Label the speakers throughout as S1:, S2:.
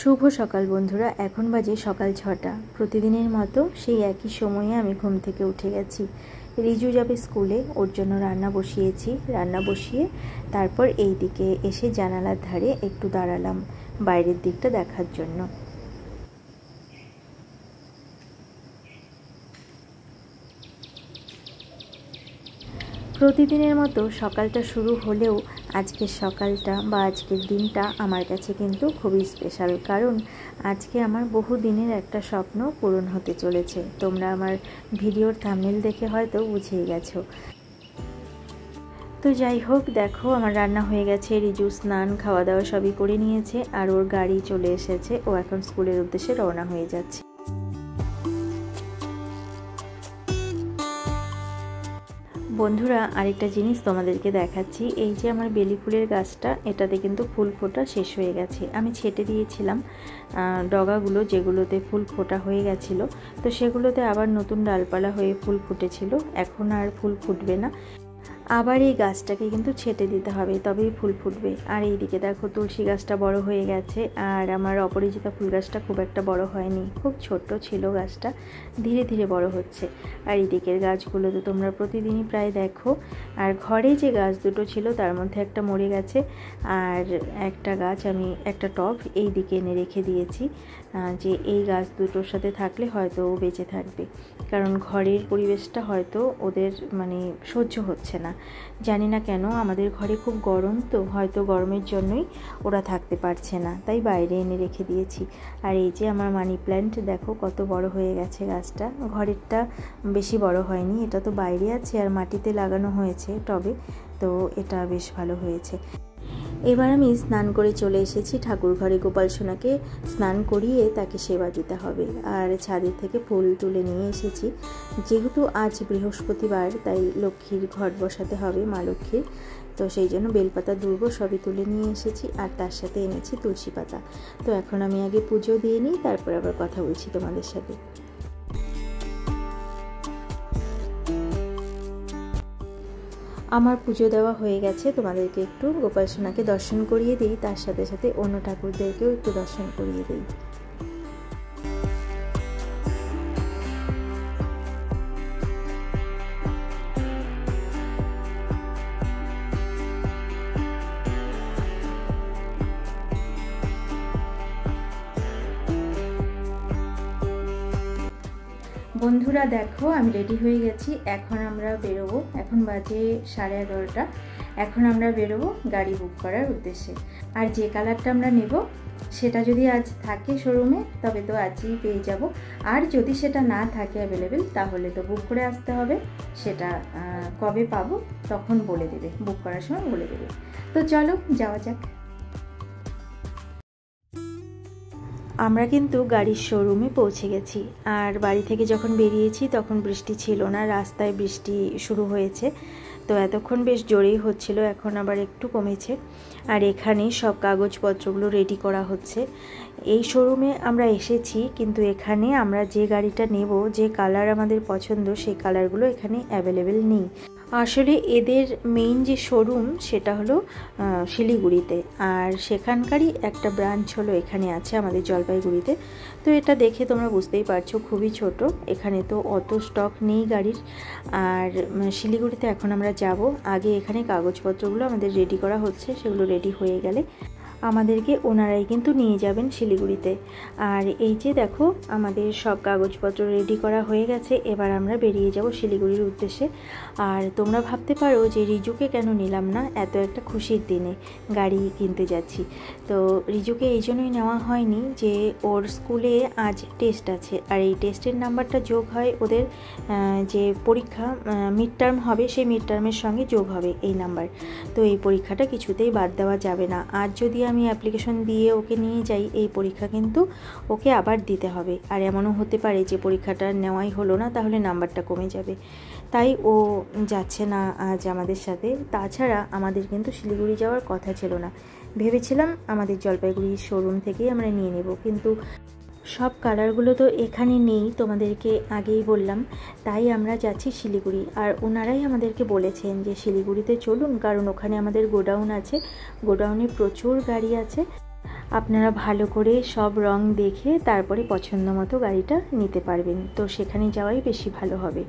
S1: শুভ সকাল বন্ধুরা, এখন বাজে সকাল 6টা। প্রতিদিনের মতো সেই একই সময়ে আমি ঘুম থেকে উঠে গেছি। রিজু যাবে স্কুলে, ওর জন্য রান্না বসিয়েছি। রান্না বসিয়ে তারপর এই দিকে এসে জানালার ধারে একটু দাঁড়ালাম বাইরের দিকটা দেখার জন্য। প্রতিদিনের মতো সকালটা শুরু হলেও আজকের সকালটা বা আজকের দিনটা আমার কাছে কিন্তু খুবই স্পেশাল, কারণ আজকে আমার বহু দিনের একটা স্বপ্ন পূরণ হতে চলেছে। তোমরা আমার ভিডিওর থাম্বনেল দেখে হয়তো বুঝেই গেছো। তো যাই হোক, দেখো আমার রান্না হয়ে গেছে, রিজু স্নান খাওয়া দাওয়া সবই করে নিয়েছে, আর ওর গাড়ি চলে এসেছে। ও এখন স্কুলের উদ্দেশ্যে রওনা হয়ে যাচ্ছে। বন্ধুরা, আরেকটা জিনিস তোমাদেরকে দেখাচ্ছি। এই যে আমার বেলি ফুলের গাছটা, এটাতে কিন্তু ফুল ফোটা শেষ হয়ে গেছে। আমি ছেটে দিয়েছিলাম ডগাগুলো, যেগুলোতে ফুল ফোটা হয়ে গেছিলো, তো সেগুলোতে আবার নতুন ডালপালা হয়ে ফুল ফুটেছিল। এখন আর ফুল ফুটবে না, আবার এই গাছটাকে কিন্তু ছেটে দিতে হবে, তবেই ফুল ফুটবে। আর এইদিকে দেখো তুলসী গাছটা বড় হয়ে গেছে, আর আমার অপরাজিতা ফুল গাছটা খুব একটা বড় হয়নি, খুব ছোট্ট ছিল গাছটা, ধীরে ধীরে বড় হচ্ছে। আর এইদিকের গাছগুলো তো তোমরা প্রতিদিনই প্রায় দেখো। আর ঘরে যে গাছ দুটো ছিল তার মধ্যে একটা মরে গেছে, আর একটা গাছ আমি একটা টব এই দিকে এনে রেখে দিয়েছি, যে এই গাছ দুটোর সাথে থাকলে হয়তো ও বেঁচে থাকবে, কারণ ঘরের পরিবেশটা হয়তো ওদের সহ্য হচ্ছে না। জানি না কেন, আমাদের ঘরে খুব গরম, তো হয়তো গরমের জন্যই ওরা থাকতে পারছে না, তাই বাইরে এনে রেখে দিয়েছি। আর এই যে আমার মানি প্ল্যান্ট, দেখো কত বড় হয়ে গেছে গাছটা। ঘরেরটা বেশি বড় হয়নি, এটা তো বাইরে আছে আর মাটিতে লাগানো হয়েছে টবে, তো এটা বেশ ভালো হয়েছে। এবার আমি স্নান করে চলে এসেছি ঠাকুর ঘরে। গোপাল সোনাকে স্নান করিয়ে তাকে সেবা দিতে হবে, আর ছাদের থেকে ফুল তুলে নিয়ে এসেছি। যেহেতু আজ বৃহস্পতিবার, তাই লক্ষ্মীর ঘট বসাতে হবে, মা লক্ষ্মীর, তো সেই জন্য বেলপাতা দুর্ব সবই তুলে নিয়ে এসেছি, আর তার সাথে এনেছি তুলসী পাতা। তো এখন আমি আগে পুজো দিয়ে নিই, তারপর আবার কথা বলছি তোমাদের সাথে। আমার পুজো দেওয়া হয়ে গেছে, তোমাদেরকে একটু গোপাল সোনাকে দর্শন করিয়ে দিই, তার সাথে সাথে অন্য ঠাকুরদেরকেও একটু দর্শন করিয়ে দিই। বন্ধুরা দেখো, আমি রেডি হয়ে গেছি। এখন আমরা বেরোবো, এখন বাজে 11:30। এখন আমরা বেরোবো গাড়ি বুক করার উদ্দেশ্যে। আর যে কালারটা আমরা নেব সেটা যদি আজ থাকে শোরুমে, তবে তো আজই পেয়ে যাব। আর যদি সেটা না থাকে অ্যাভেলেবেল, তাহলে তো বুক করে আসতে হবে। সেটা কবে পাবো তখন বলে দেবে, বুক করার সময় বলে দেবে। তো চলো যাওয়া যাক। আমরা কিন্তু গাড়ির শোরুমে পৌঁছে গেছি, আর বাড়ি থেকে যখন বেরিয়েছি তখন বৃষ্টি ছিল না, রাস্তায় বৃষ্টি শুরু হয়েছে, তো এতক্ষণ বেশ জোরেই হচ্ছিল, এখন আবার একটু কমেছে। আর এখানে সব কাগজপত্রগুলো রেডি করা হচ্ছে। এই শোরুমে আমরা এসেছি, কিন্তু এখানে আমরা যে গাড়িটা নেব, যে কালার আমাদের পছন্দ, সেই কালারগুলো এখানে অ্যাভেলেবেল নেই। আসলে এদের মেইন যে শোরুম সেটা হলো শিলিগুড়িতে, আর সেখানকারই একটা ব্রাঞ্চ হলো এখানে আছে আমাদের জলপাইগুড়িতে। তো এটা দেখে তোমরা বুঝতেই পারছো খুবই ছোট, এখানে তো অত স্টক নেই গাড়ির। আর শিলিগুড়িতে এখন আমরা যাব, আগে এখানে কাগজপত্রগুলো আমাদের রেডি করা হচ্ছে, সেগুলো রেডি হয়ে গেলে আমাদেরকে ওনারাই কিন্তু নিয়ে যাবেন শিলিগুড়িতে। আর এই যে দেখো, আমাদের সব কাগজপত্র রেডি করা হয়ে গেছে, এবার আমরা বেরিয়ে যাব শিলিগুড়ির উদ্দেশ্যে। আর তোমরা ভাবতে পারো যে রিজুকে কেন নিলাম না, এত একটা খুশির দিনে গাড়ি কিনতে যাচ্ছি। তো রিজুকে এই জন্যই নেওয়া হয়নি যে ওর স্কুলে আজ টেস্ট আছে, আর এই টেস্টের নাম্বারটা যোগ হয় ওদের যে পরীক্ষা মিড টার্ম হবে, সেই মিড টার্মের সঙ্গে যোগ হবে এই নাম্বার। তো এই পরীক্ষাটা কিছুতেই বাদ দেওয়া যাবে না। আর যদি আমি অ্যাপ্লিকেশন দিয়ে ওকে নিয়ে যাই, এই পরীক্ষা কিন্তু ওকে আবার দিতে হবে। আর এমনও হতে পারে যে পরীক্ষাটা নেওয়াই হলো না, তাহলে নাম্বারটা কমে যাবে, তাই ও যাচ্ছে না আজ আমাদের সাথে। তাছাড়া আমাদের কিন্তু শিলিগুড়ি যাওয়ার কথা ছিল না, ভেবেছিলাম আমাদের জলপাইগুড়ির শোরুম থেকেই আমরা নিয়ে নেব, কিন্তু সব কালারগুলো তো এখানে নেই, তোমাদেরকে আগেই বললাম, তাই আমরা যাচ্ছি শিলিগুড়ি। আর ওনারাই আমাদেরকে বলেছেন যে শিলিগুড়িতে চলুন, কারণ ওখানে আমাদের গোডাউন আছে, গোডাউনে প্রচুর গাড়ি আছে, আপনারা ভালো করে সব রং দেখে তারপরে পছন্দ মতো গাড়িটা নিতে পারবেন, তো সেখানে যাওয়াই বেশি ভালো হবে।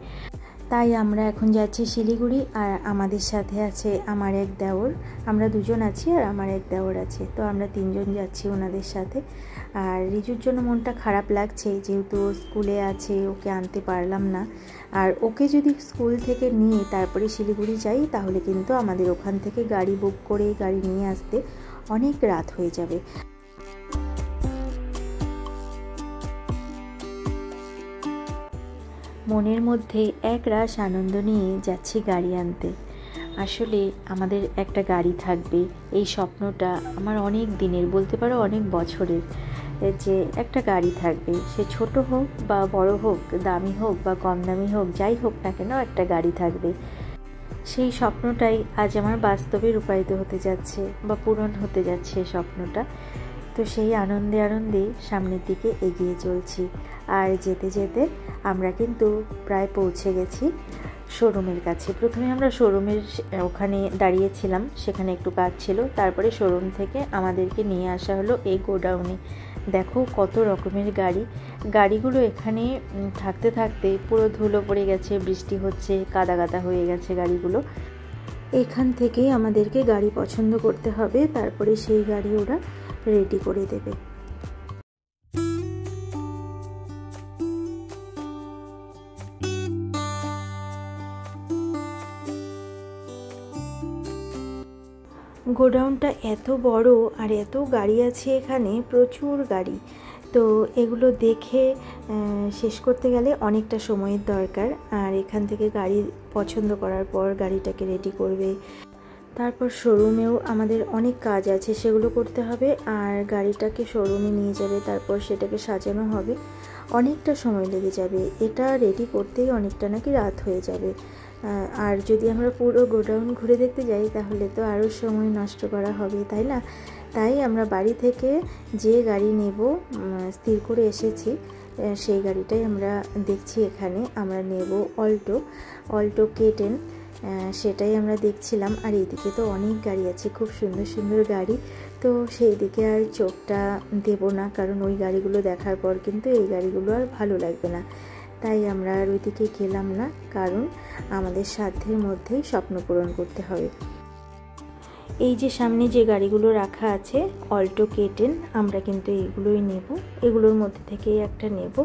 S1: তাই আমরা এখন যাচ্ছি শিলিগুড়ি, আর আমাদের সাথে আছে আমার এক দেওর। আমরা দুজন আছি আর আমার এক দেওর আছে, তো আমরা তিনজন যাচ্ছি ওনাদের সাথে। আর রিজুর জন্য মনটা খারাপ লাগছে, যেহেতু স্কুলে আছে, ওকে আনতে পারলাম না। আর ওকে যদি স্কুল থেকে নিয়ে তারপরে শিলিগুড়ি যাই, তাহলে কিন্তু আমাদের ওখান থেকে গাড়ি বুক করে গাড়ি নিয়ে আসতে অনেক রাত হয়ে যাবে। মনের মধ্যে এক রাশ আনন্দ নিয়ে যাচ্ছি গাড়ি আনতে। আসলে আমাদের একটা গাড়ি থাকবে, এই স্বপ্নটা আমার অনেক দিনের, বলতে পারো অনেক বছরের, যে একটা গাড়ি থাকবে, সে ছোট হোক বা বড় হোক, দামি হোক বা কম দামি হোক, যাই হোক না কেন একটা গাড়ি থাকবে। সেই স্বপ্নটাই আজ আমার বাস্তবে রূপায়িত হতে যাচ্ছে বা পূরণ হতে যাচ্ছে স্বপ্নটা। তো সেই আনন্দে আনন্দে সামনের দিকে এগিয়ে চলছি। আর যেতে যেতে আমরা কিন্তু প্রায় পৌঁছে গেছি শোরুমের কাছে। প্রথমে আমরা শোরুমের ওখানে দাঁড়িয়েছিলাম, সেখানে একটু কাজ ছিল। তারপরে শোরুম থেকে আমাদেরকে নিয়ে আসা হলো এই গোডাউনে। দেখো কত রকমের গাড়িগুলো এখানে থাকতে থাকতে পুরো ধুলো পড়ে গেছে, বৃষ্টি হচ্ছে, কাদা কাদা হয়ে গেছে গাড়িগুলো। এখান থেকেই আমাদেরকে গাড়ি পছন্দ করতে হবে, তারপরে সেই গাড়ি ওরা রেডি করে দেবে। গোডাউনটা এত বড় আর এত গাড়ি আছে এখানে, প্রচুর গাড়ি। তো এগুলো দেখে শেষ করতে গেলে অনেকটা সময়ের দরকার। আর এখান থেকে গাড়ি পছন্দ করার পর গাড়িটাকে রেডি করবে, তারপর শোরুমেও আমাদের অনেক কাজ আছে, সেগুলো করতে হবে। আর গাড়িটাকে শোরুমে নিয়ে যাবে, তারপর সেটাকে সাজানো হবে, অনেকটা সময় লেগে যাবে। এটা রেডি করতেই অনেকটা নাকি রাত হয়ে যাবে। আর যদি আমরা পুরো গোডাউন ঘুরে দেখতে যাই, তাহলে তো আরও সময় নষ্ট করা হবে, তাই না? তাই আমরা বাড়ি থেকে যে গাড়ি নেব স্থির করে এসেছি, সেই গাড়িটাই আমরা দেখছি। এখানে আমরা নেব অল্টো K10, সেটাই আমরা দেখছিলাম। আর এইদিকে তো অনেক গাড়ি আছে, খুব সুন্দর সুন্দর গাড়ি। তো সেই দিকে আর চোখটা দেব না, কারণ ওই গাড়িগুলো দেখার পর কিন্তু এই গাড়িগুলো আর ভালো লাগবে না। তাই আমরা আর ওইদিকে গেলাম না, কারণ আমাদের সাধ্যের মধ্যেই স্বপ্ন পূরণ করতে হবে। এই যে সামনে যে গাড়িগুলো রাখা আছে অল্টো K10, আমরা কিন্তু এইগুলোই নেব, এগুলোর মধ্যে থেকেই একটা নেব।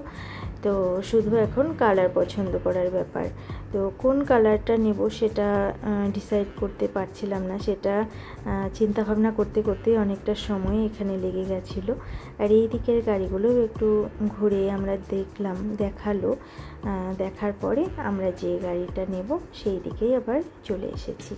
S1: তো শুধু এখন কালার পছন্দ করার ব্যাপার। তো কোন কালারটা নেব সেটা ডিসাইড করতে পারছিলাম না, সেটা চিন্তা ভাবনা করতে করতেই অনেকটা সময় এখানে লেগে গেছিলো। আর এই দিকের গাড়িগুলো একটু ঘুরে আমরা দেখালো, দেখার পরে আমরা যে গাড়িটা নেব সেই দিকেই আবার চলে এসেছি।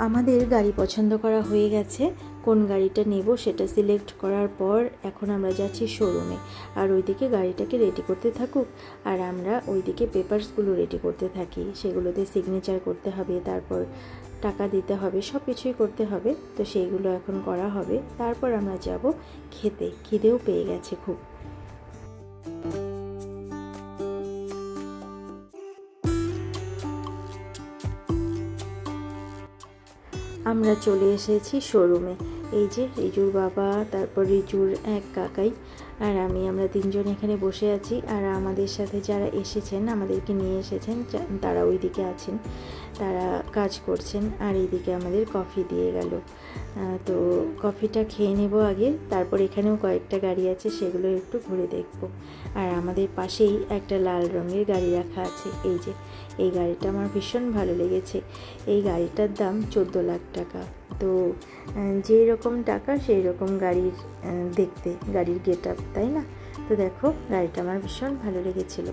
S1: আমাদের গাড়ি পছন্দ করা হয়ে গেছে, কোন গাড়িটা নেব সেটা সিলেক্ট করার পর এখন আমরা যাচ্ছি শোরুমে। আর ওইদিকে গাড়িটাকে রেডি করতে থাকুক আর আমরা ওইদিকে পেপারসগুলো রেডি করতে থাকি, সেগুলোতে সিগনেচার করতে হবে, তারপর টাকা দিতে হবে, সব কিছুই করতে হবে। তো সেইগুলো এখন করা হবে, তারপর আমরা যাব খেতে। খিদেও পেয়ে গেছে খুব। আমরা চলে এসেছি শোরুমে। এই যে রিজুর বাবা, তারপর রিজুর এক কাকাই আর আমরা তিনজন এখানে বসে আছি। আর আমাদের সাথে যারা এসেছেন, আমাদেরকে নিয়ে এসেছেন, তারা ওইদিকে আছেন, তারা কাজ করছেন। আর এইদিকে আমাদের কফি দিয়ে গেল। তো কফিটা খেয়ে নেব আগে, তারপর এখানেও কয়েকটা গাড়ি আছে, সেগুলো একটু ঘুরে দেখব। আর আমাদের পাশেই একটা লাল রঙের গাড়ি রাখা আছে। এই যে এই গাড়িটা আমার ভীষণ ভালো লেগেছে। এই গাড়িটার দাম 14 লাখ টাকা। তো যেই রকম টাকা সেই রকম গাড়ির দেখতে, গাড়ির গেট আপ, তাই না? তো দেখো গাড়িটা আমার ভীষণ ভালো লেগেছিল।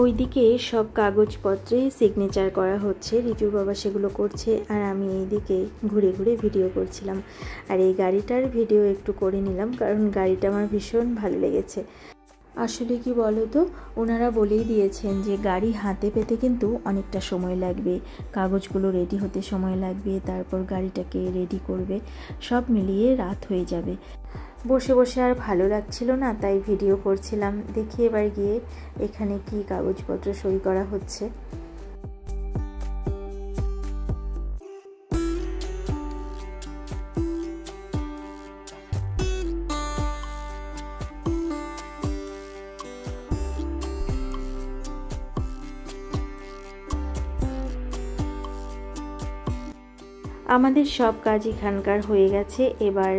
S1: ওইদিকে সব কাগজপত্রে সিগনেচার করা হচ্ছে, রিজুর বাবা সেগুলো করছে আর আমি এইদিকে ঘুরে ঘুরে ভিডিও করছিলাম। আর এই গাড়িটার ভিডিও একটু করে নিলাম, কারণ গাড়িটা আমার ভীষণ ভালো লেগেছে। আসলে কি বলো তো, ওনারা বলেই দিয়েছেন যে গাড়ি হাতে পেতে কিন্তু অনেকটা সময় লাগবে, কাগজগুলো রেডি হতে সময় লাগবে, তারপর গাড়িটাকে রেডি করবে, সব মিলিয়ে রাত হয়ে যাবে। বসে বসে আর ভালো লাগছিল না, তাই ভিডিও করছিলাম। দেখি এবার গিয়ে এখানে কি কাগজপত্র সই করা হচ্ছে। আমাদের সব কাজ এখানকার হয়ে গেছে, এবার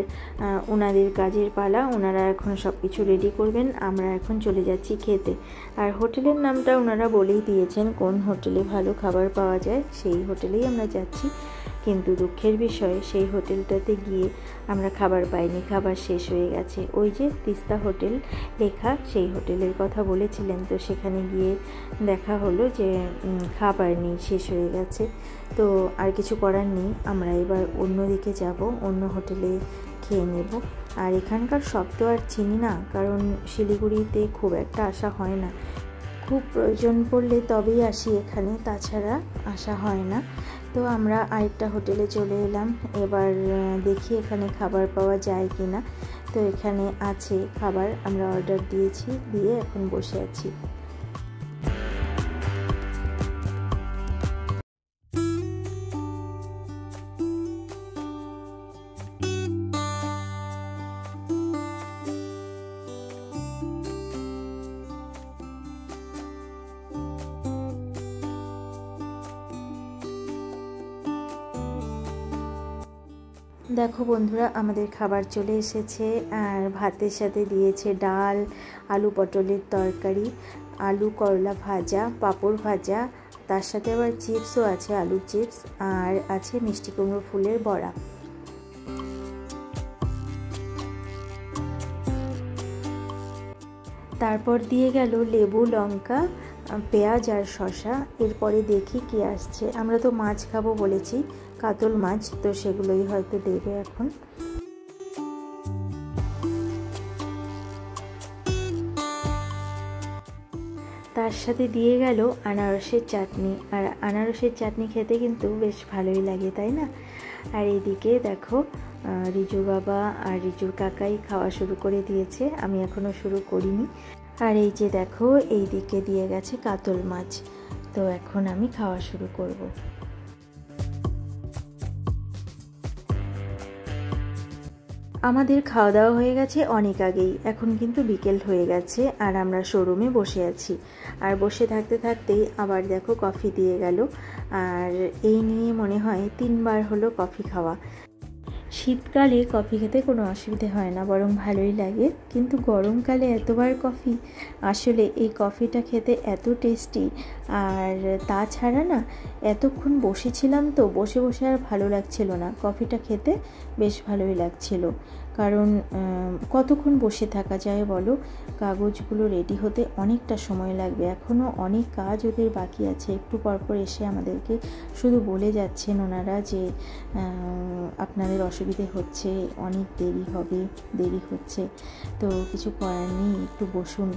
S1: ওনাদের কাজের পালা। ওনারা এখন সব কিছু রেডি করবেন, আমরা এখন চলে যাচ্ছি খেতে। আর হোটেলের নামটা ওনারা বলেই দিয়েছেন, কোন হোটেলে ভালো খাবার পাওয়া যায় সেই হোটেলেই আমরা যাচ্ছি। কিন্তু দুঃখের বিষয়, সেই হোটেলটাতে গিয়ে আমরা খাবার পাইনি, খাবার শেষ হয়ে গেছে। ওই যে তিস্তা হোটেল লেখা, সেই হোটেলের কথা বলেছিলেন, তো সেখানে গিয়ে দেখা হলো যে খাবার নেই, শেষ হয়ে গেছে। তো আর কিছু করার নেই, আমরা এবার অন্য দিকে যাব, অন্য হোটেলে খেয়ে নেব। আর এখানকার সব তো আর চিনি না, কারণ শিলিগুড়িতে খুব একটা আসা হয় না, খুব প্রয়োজন পড়লে তবেই আসি এখানে, তাছাড়া আসা হয় না। তো আমরা আরেকটা হোটেলে চলে এলাম, এবার দেখি এখানে খাবার পাওয়া যায় কি না। তো এখানে আছে খাবার, আমরা অর্ডার দিয়েছি, দিয়ে এখন বসে আছি। দেখো বন্ধুরা, আমাদের খাবার চলে এসেছে। আর ভাতের সাথে দিয়েছে ডাল, আলু পটলের তরকারি, আলু করলা ভাজা, পাঁপড় ভাজা, তার সাথে আবার চিপসও আছে, আলুর চিপস, আর আছে মিষ্টি কুমড়ো ফুলের বড়া। তারপর দিয়ে গেল লেবু, লঙ্কা, পেঁয়াজ আর শসা। এরপরে দেখি কি আসছে। আমরা তো মাছ খাবো বলেছি, কাতল মাছ, তো সেগুলোই হয়তো দেবে এখন। তার সাথে দিয়ে গেল আনারসের চাটনি। আর আনারসের চাটনি খেতে কিন্তু বেশ ভালোই লাগে, তাই না? আর এইদিকে দেখো রিজু বাবা আর রিজুর কাকাই খাওয়া শুরু করে দিয়েছে, আমি এখনও শুরু করিনি। আর এই যে দেখো এই দিকে দিয়ে গেছে কাতল মাছ, তো এখন আমি খাওয়া শুরু করব। আমাদের খাওয়া দাওয়া হয়ে গেছে অনেক আগেই, এখন কিন্তু বিকেল হয়ে গেছে আর আমরা শোরুমে বসে আছি। আর বসে থাকতে থাকতেই আবার দেখো কফি দিয়ে গেল। আর এই নিয়ে মনে হয় 3বার হলো কফি খাওয়া। শীতকালে কফি খেতে কোনো অসুবিধে হয় না, বরং ভালোই লাগে। কিন্তু গরমকালে এতবার কফি, আসলে এই কফিটা খেতে এত টেস্টি। আর তাছাড়া না, এতক্ষণ বসেছিলাম তো, বসে বসে আর ভালো লাগছিল না। কফিটা খেতে বেশ ভালোই লাগছিল, কারণ কতক্ষণ বসে থাকা যায় বলো। কাগজগুলো রেডি হতে অনেকটা সময় লাগবে, এখনও অনেক কাজ ওদের বাকি আছে। একটু পরপর এসে আমাদেরকে শুধু বলে যাচ্ছেন ওনারা যে আপনাদের অসুবিধে হচ্ছে, অনেক দেরি হচ্ছে, তো কিছু করার নেই, একটু বসুন,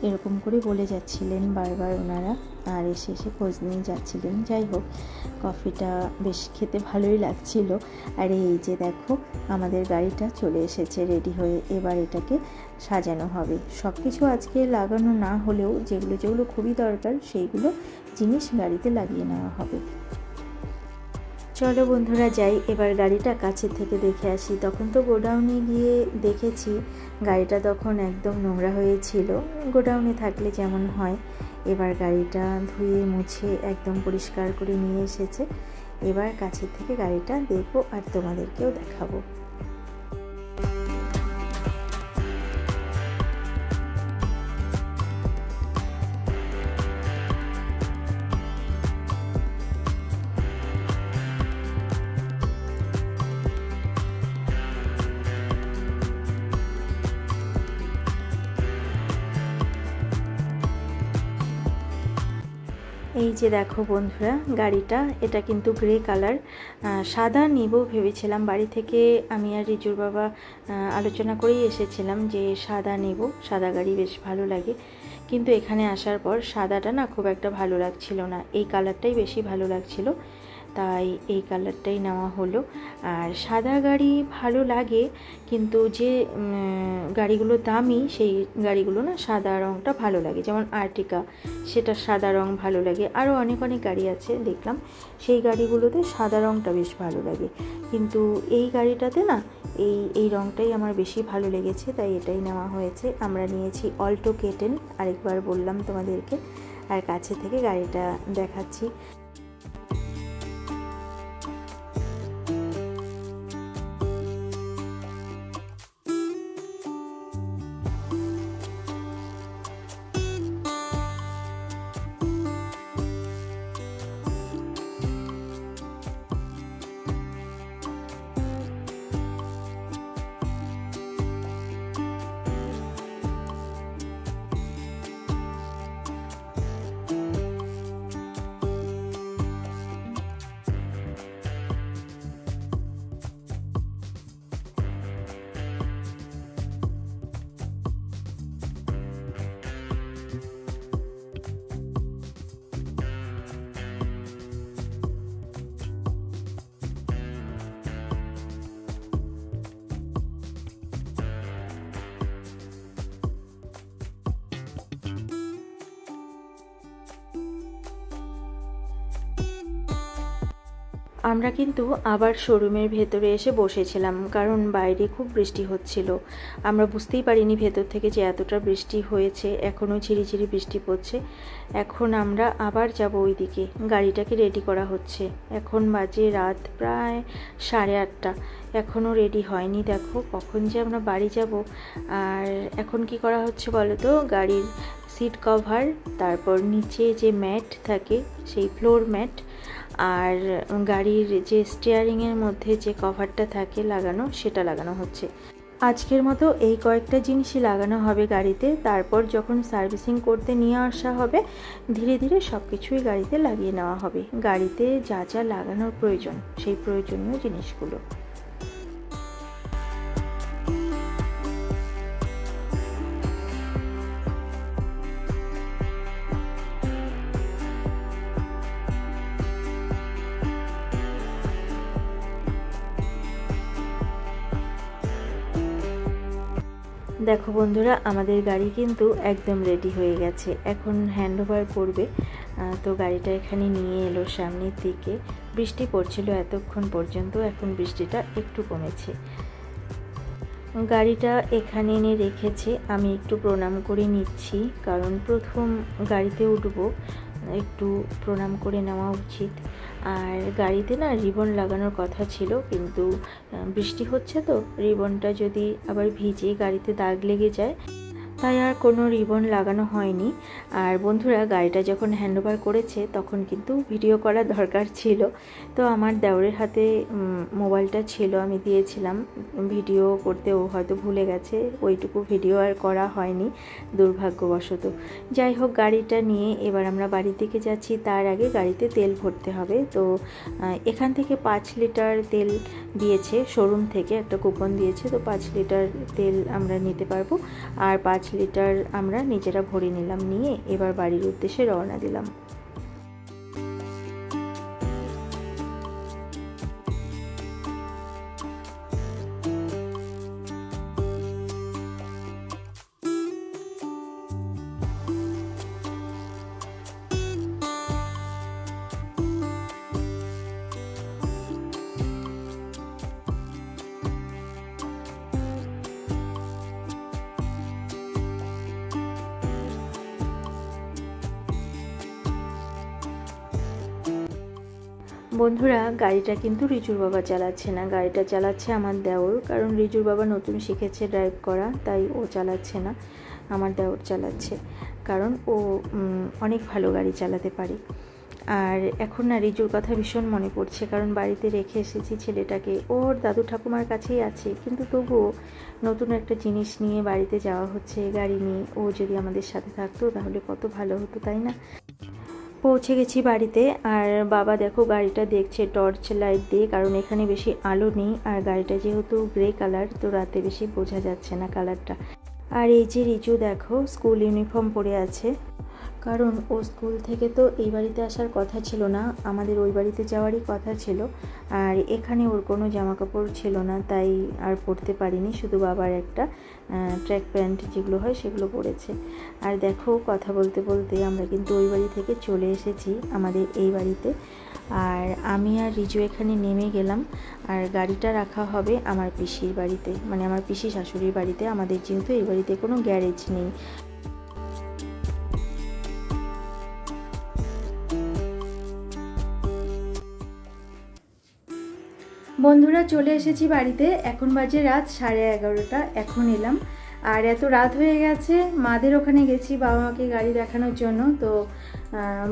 S1: এরকম করে বলে যাচ্ছিলেন বারবার ওনারা। আর এসে খোঁজ নিয়ে যাচ্ছিলেন। যাই হোক, কফিটা বেশ খেতে ভালোই লাগছিল। আর এই যে দেখো, আমাদের গাড়িটা চলে এসেছে রেডি হয়ে। এবার এটাকে সাজানো হবে। সব কিছু আজকে লাগানো না হলেও যেগুলো খুবই দরকার সেইগুলো জিনিস গাড়িতে লাগিয়ে নেওয়া হবে। চলো বন্ধুরা যাই, এবার গাড়িটা কাছে থেকে দেখে আসি। তখন তো গোডাউনে গিয়ে দেখেছি গাড়িটা তখন একদম নোংরা হয়েছিল, গোডাউনে থাকলে যেমন হয়। এবার গাড়িটা ধুয়ে মুছে একদম পরিষ্কার করে নিয়ে এসেছে। এবার কাছে থেকে গাড়িটা দেখবো আর তোমাদেরকেও দেখাবো। এই যে দেখো বন্ধুরা, গাড়িটা এটা কিন্তু গ্রে কালার। সাদা নিব ভেবেছিলাম, বাড়ি থেকে আমি আর রিজুর বাবা আলোচনা করেই এসেছিলাম যে সাদা নেব, সাদা গাড়ি বেশ ভালো লাগে। কিন্তু এখানে আসার পর সাদাটা না খুব একটা ভালো লাগছিল না, এই কালারটাই বেশি ভালো লাগছিল, তাই এই কালারটাই নেওয়া হলো। আর সাদা গাড়ি ভালো লাগে, কিন্তু যে গাড়িগুলো দামি সেই গাড়িগুলো না সাদা রঙটা ভালো লাগে। যেমন আর্টিকা, সেটা সাদা রঙ ভালো লাগে। আরও অনেক গাড়ি আছে দেখলাম, সেই গাড়িগুলোতে সাদা রঙটা বেশ ভালো লাগে। কিন্তু এই গাড়িটাতে না এই রঙটাই আমার বেশি ভালো লেগেছে, তাই এটাই নেওয়া হয়েছে। আমরা নিয়েছি অল্টো K10, আরেকবার বললাম তোমাদেরকে। আর কাছে থেকে গাড়িটা দেখাচ্ছি। আমরা কিন্তু আবার শোরুমের ভেতরে এসে বসেছিলাম, কারণ বাইরে খুব বৃষ্টি হচ্ছিল। আমরা বুঝতেই পারিনি ভেতর থেকে যে এতটা বৃষ্টি হয়েছে, এখনও ঝিরিঝিরি বৃষ্টি পড়ছে। এখন আমরা আবার যাব ওইদিকে, গাড়িটাকে রেডি করা হচ্ছে। এখন বাজে রাত প্রায় 8:30, এখনও রেডি হয়নি। দেখো কখন যে আমরা বাড়ি যাব। আর এখন কি করা হচ্ছে বলো তো, গাড়ির সিট কভার, তারপর নিচে যে ম্যাট থাকে সেই ফ্লোর ম্যাট, আর গাড়ির যে স্টিয়ারিংয়ের মধ্যে যে কভারটা থাকে লাগানো, সেটা লাগানো হচ্ছে। আজকের মতো এই কয়েকটা জিনিসই লাগানো হবে গাড়িতে। তারপর যখন সার্ভিসিং করতে নিয়ে আসা হবে, ধীরে ধীরে সব কিছুই গাড়িতে লাগিয়ে নেওয়া হবে। গাড়িতে যা যা লাগানোর প্রয়োজন, সেই প্রয়োজনীয় জিনিসগুলো। দেখো বন্ধুরা, আমাদের গাড়ি কিন্তু একদম রেডি হয়ে গেছে, এখন হ্যান্ডওভার করবে। তো গাড়িটা এখানে নিয়ে এলো সামনের দিকে। বৃষ্টি পড়ছিল এতক্ষণ পর্যন্ত, এখন বৃষ্টিটা একটু কমেছে। গাড়িটা এখানে এনে রেখেছে, আমি একটু প্রণাম করে নিচ্ছি, কারণ প্রথম গাড়িতে উঠবো, একটু প্রণাম করে নেওয়া উচিত। আর গাড়িতে না রিবন লাগানোর কথা ছিল, কিন্তু বৃষ্টি হচ্ছে তো রিবনটা যদি আবার ভিজে গাড়িতে দাগ লেগে যায়, তাই আর কোনো রিবন লাগানো হয়নি। আর বন্ধুরা, গাড়িটা যখন হ্যান্ডওভার করেছে তখন কিন্তু ভিডিও করা দরকার ছিল, তো আমার দেওরের হাতে মোবাইলটা ছিল, আমি দিয়েছিলাম ভিডিও করতে, ও হয়তো ভুলে গেছে, ওইটুকু ভিডিও আর করা হয়নি দুর্ভাগ্যবশত। যাই হোক, গাড়িটা নিয়ে এবার আমরা বাড়ি থেকে যাচ্ছি। তার আগে গাড়িতে তেল ভরতে হবে। তো এখান থেকে 5 লিটার তেল দিয়েছে, শোরুম থেকে একটা কুপন দিয়েছে, তো 5 লিটার তেল আমরা নিতে পারবো। আর 5 লিটার আমরা নিজেরা ভরে নিলাম, নিয়ে এবার বাড়ির উদ্দেশ্যে রওনা দিলাম। বন্ধুরা, গাড়িটা কিন্তু রিজুর বাবা চালাচ্ছে না, গাড়িটা চালাচ্ছে আমার দেওর। কারণ রিজুর বাবা নতুন শিখেছে ড্রাইভ করা, তাই ও চালাচ্ছে না, আমার দেওর চালাচ্ছে। কারণ ও অনেক ভালো গাড়ি চালাতে পারে। আর এখন না রিজুর কথা ভীষণ মনে পড়ছে, কারণ বাড়িতে রেখে এসেছি ছেলেটাকে, ওর দাদু ঠাকুমার কাছেই আছে, কিন্তু তবুও নতুন একটা জিনিস নিয়ে বাড়িতে যাওয়া হচ্ছে গাড়ি নিয়ে। ও যদি আমাদের সাথে থাকতো তাহলে কত ভালো হতো, তাই না? পৌঁছে গেছি বাড়িতে। আর বাবা দেখো গাড়িটা দেখছে টর্চ লাইট দিয়ে, কারণ এখানে বেশি আলো নেই, আর গাড়িটা যেহেতু গ্রে কালার, তো রাতে বেশি বোঝা যাচ্ছে না কালারটা। আর এই যে রিজু দেখো স্কুল ইউনিফর্ম পরে আছে, কারণ ও স্কুল থেকে তো এই বাড়িতে আসার কথা ছিল না, আমাদের ওই বাড়িতে যাওয়ারই কথা ছিল। আর এখানে ওর কোনো জামা কাপড় ছিল না, তাই আর পরতে পারিনি, শুধু বাবার একটা ট্র্যাক প্যান্ট যেগুলো হয় সেগুলো পরেছে। আর দেখো কথা বলতে বলতে আমরা কিন্তু ওই বাড়ি থেকে চলে এসেছি আমাদের এই বাড়িতে। আর আমি আর রিজু এখানে নেমে গেলাম। আর গাড়িটা রাখা হবে আমার পিসির বাড়িতে, মানে আমার পিসি শাশুড়ির বাড়িতে। আমাদের যেহেতু এই বাড়িতে কোনো গ্যারেজ নেই। বন্ধুরা, চলে এসেছি বাড়িতে, এখন বাজে রাত 11:30। এখন এলাম। আর এত রাত হয়ে গেছে, মাদের ওখানে গেছি বাবা মাকে গাড়ি দেখানোর জন্য। তো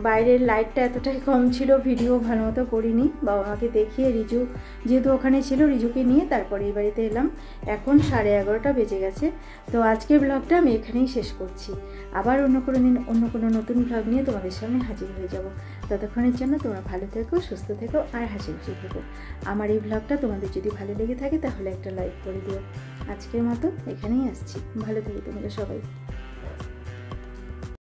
S1: বাইরের লাইটটা এতটাই কম ছিল, ভিডিও ভালো মতো করিনি। বাবা মাকে দেখিয়ে রিজু যেহেতু ওখানে ছিল, রিজুকে নিয়ে তারপরে এই বাড়িতে এলাম। এখন 11:30 বেজে গেছে। তো আজকের ব্লগটা আমি এখানেই শেষ করছি। আবার অন্য কোনো দিন অন্য কোনো নতুন ব্লগ নিয়ে তোমাদের সামনে হাজির হয়ে যাব। ততক্ষণের জন্য তোমরা ভালো থেকো, সুস্থ থেকো, আর হাসি খুশি থেকো। আমার এই ব্লগটা তোমাদের যদি ভালো লেগে থাকে তাহলে একটা লাইক করে দিও। আজকের মতো এখানেই আসছি। ভালো থেকো তোমরা সবাই।